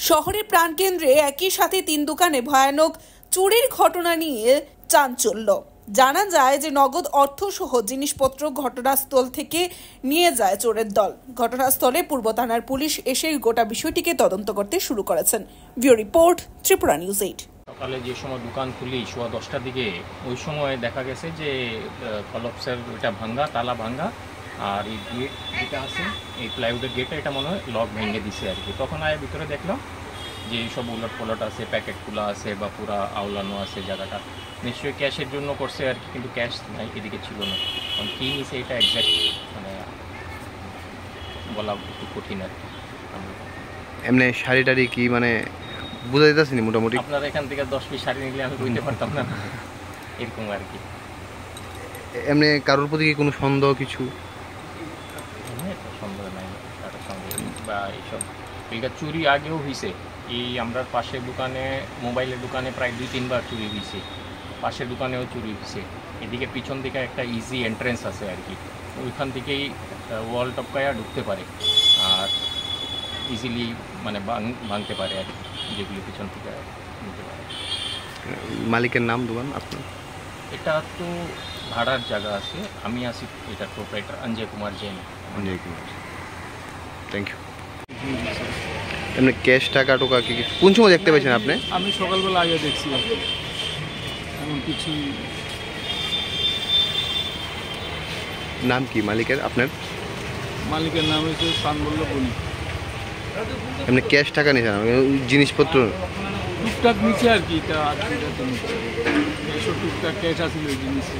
শহরের প্রাণকেন্দ্রে একই সাথে 3 দোকানে ভয়ানক চুরির ঘটনা নিয়ে চাঞ্চল্য। জানা যায় যে নগদ অর্থ সহ জিনিসপত্র ঘটনাস্থল থেকে নিয়ে যায় চোরের দল। ঘটনাস্থলে পূর্ব থানার পুলিশ এসে গোটা বিষয়টিকে তদন্ত করতে শুরু করেছেন। Bureau report, Tripura news 8। সকালে যে সময় দোকান খুলি সোয়া 10টার দিকে, ওই সময় দেখা গেছে যে কলপসের ওইটা ভাঙ্গা, তালা ভাঙ্গা, আর এই গেট যেটা আছে এই প্লাইউডের গেটটা এটা মনে হয় লক ভেঙে দিছে আর কি। তখন আয় ভিতরে দেখলাম যে এইসব উলট পলট আছে, প্যাকেট খোলা আছে বা পুরা আওলানো আছে জায়গাটা। নিশ্চয়ই ক্যাশের জন্য করছে আর কি, কিন্তু ক্যাশ নাই, এদিকে ছিল না। কারণ কী নিছে এটা একজ্যাক্ট মানে বলা একটু কঠিন আর কি। এমনি শাড়ি টাড়ি কি মানে বুঝা যেতেছে না মোটামুটি? আপনার এখান থেকে 10 পিস শাড়ি নিলে আমি বুঝতে পারতাম না, এরকম আর কি। এমনি কারোর প্রতি কি কোনো সন্দেহ কিছু? সন্দেহ নাই, কারোর সন্দেহ বা এইসব এগুলো চুরি আগেও হয়েছে। এই আমরা পাশের দোকানে, মোবাইলের দোকানে প্রায় 2-3 বার চুরি হয়েছে, পাশের দোকানেও চুরি হয়েছে। এদিকে পিছন দিকে একটা ইজি এন্ট্রেন্স আছে আর কি, ওইখান থেকেই ওয়াল টপকায়া ঢুকতে পারে আর ইজিলি মানে ভাঙতে পারে আর কি, যেগুলি পিছন থেকে নিতে পারে। মালিকের নাম দোকান আপনার? এটা তো ভাড়ার জায়গা আছে, আমি আছি এটার proprietor Anjay Kumar Jain. Anjay Kumar, thank you. এমনি ক্যাশ টাকা টোকা কি কোন সময় দেখতে পেয়েছেন আপনি? আমি সকালবেলা আগে দেখছি, এমন কিছু। নাম কি মালিকের আপনার? মালিকের নাম হচ্ছে সানবল্লভ বলি। এমনি ক্যাশ টাকা নিয়েছেন, জিনিসপত্র টুকটাক নিচে আর কি, এটা আর কি এসব টুকটাক ক্যাশ আসলে ওই জিনিসে।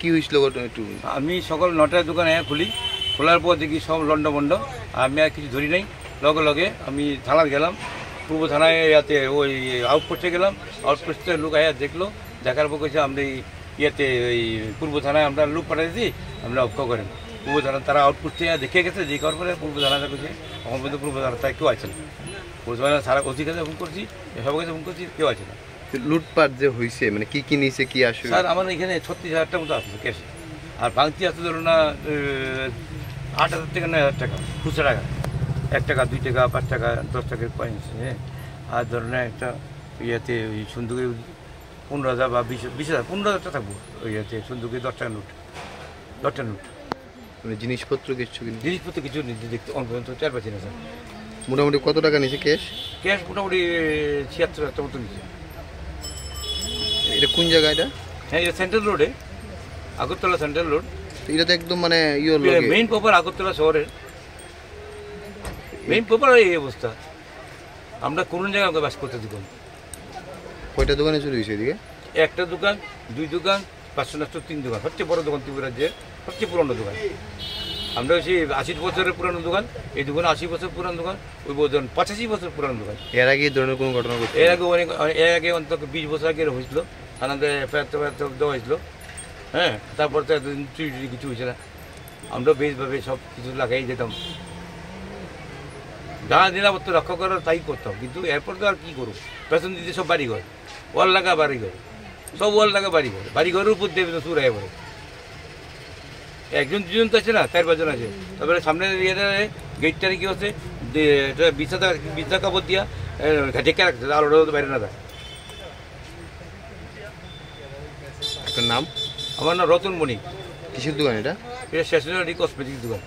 কি হয়েছিল একটু? আমি সকাল 9টায় দোকানে খুলি, খোলার পর দেখি সব লন্ডভন্ড। আমি আর কিছু ধরি নাই, লগে লগে আমি থানায় গেলাম, পূর্ব থানায় ইয়াতে ওই আউটপোস্টে গেলাম। আউটপোস্টে লোক আয়া দেখলো, দেখার পর কেছে আমরা ইয়েতে ওই পূর্ব থানায় আমরা লোক পাঠাইছি, আমরা অক্ষ করেন পূর্ব থানা। তারা আউটপোস্টে দেখে গেছে, যে করার পরে পূর্ব থানাটা করছে। এখন পর্যন্ত পূর্ব থানা তাই কেউ আছে না। পূর্ব থানা সারা ওসি কাছে ফোন করছি, সব কাছে ফোন করছি, কেউ আছে না। লুটপাট যে হয়েছে মানে কি কি নিয়েছে কি আসলে? স্যার আমার এখানে 36,000 মতো আসছে ক্যাশে, আর ভাঙতি আসতে ধরুন না 8,000 থেকে 9,000 টাকা খুচরা টাকা, 1 টাকা 2 টাকা 5 টাকা 10 টাকার কয়েন্স। হ্যাঁ, আর ধরুন একটা ইয়েতে ওই সন্দুকে 15,000 বা 20,000 15,000 থাকবো ওই ইয়েতে সন্দুকে 10 টাকা নোট, 10টা নোট। মানে জিনিসপত্র কিছু জিনিসপত্র কিছু নিতে দেখতে অন পর্যন্ত 4 পাচ্ছি না স্যার। মোটামুটি কত টাকা নিয়েছে ক্যাশ? ক্যাশ মোটামুটি 76,000 মতো নিচ্ছে। এটা কোন জায়গা এটা? হ্যাঁ, এটা সেন্ট্রাল রোডে, আগরতলা সেন্ট্রাল রোড। এটা তো একদম মানে মেইন প্রপার আগরতলা শহরের মেইন প্রপার এই অবস্থা। আমরা কোন জায়গায় আমাকে বাস করতে দিব? কয়টা দোকানে চুরি হয়েছে এদিকে? একটা দোকান, 2 দোকান, 500-3 দোকান। সবচেয়ে বড় দোকান ত্রিপুরার যে সবচেয়ে পুরনো দোকান। আমরা হচ্ছে 80 বছরের পুরানো দোকান, এই দোকান 80 বছর পুরানো দোকান, ওই দোকান 85 বছর পুরানো দোকান। এর আগে এই ধরনের কোনো ঘটনা ঘটছে? এর আগে অন্তত 20 বছর আগে হয়েছিল, থানাতে এফআইআর দেওয়া হয়েছিল। হ্যাঁ, তারপর তো এতদিন চুরি টুরি কিছু হয়েছে না। আমরা বেশভাবে সব কিছু লাগাই যেতাম, যা নিরাপত্তা রক্ষা করার তাই করতাম। কিন্তু এরপর তো আর কী করবো, পেছন দিতে সব বাড়িঘর, ওয়াল লাগা বাড়িঘর, সব ওয়াল লাগা বাড়িঘর, বাড়িঘরের উপর দেবে তো সুর হয়ে পড়ে। 1-2 জন তো আছে না, 4-5 জন আছে। তারপরে সামনে গেটটারে কি হচ্ছে, বিছা কাপড় দিয়া ঢেকে রাখছে, আর ওটা তো বাইরে না যায়। আপনার নাম? আমার নাম রতন মণি। কিসের দোকান এটা? এটা স্টেশনারি কসমেটিক দোকান।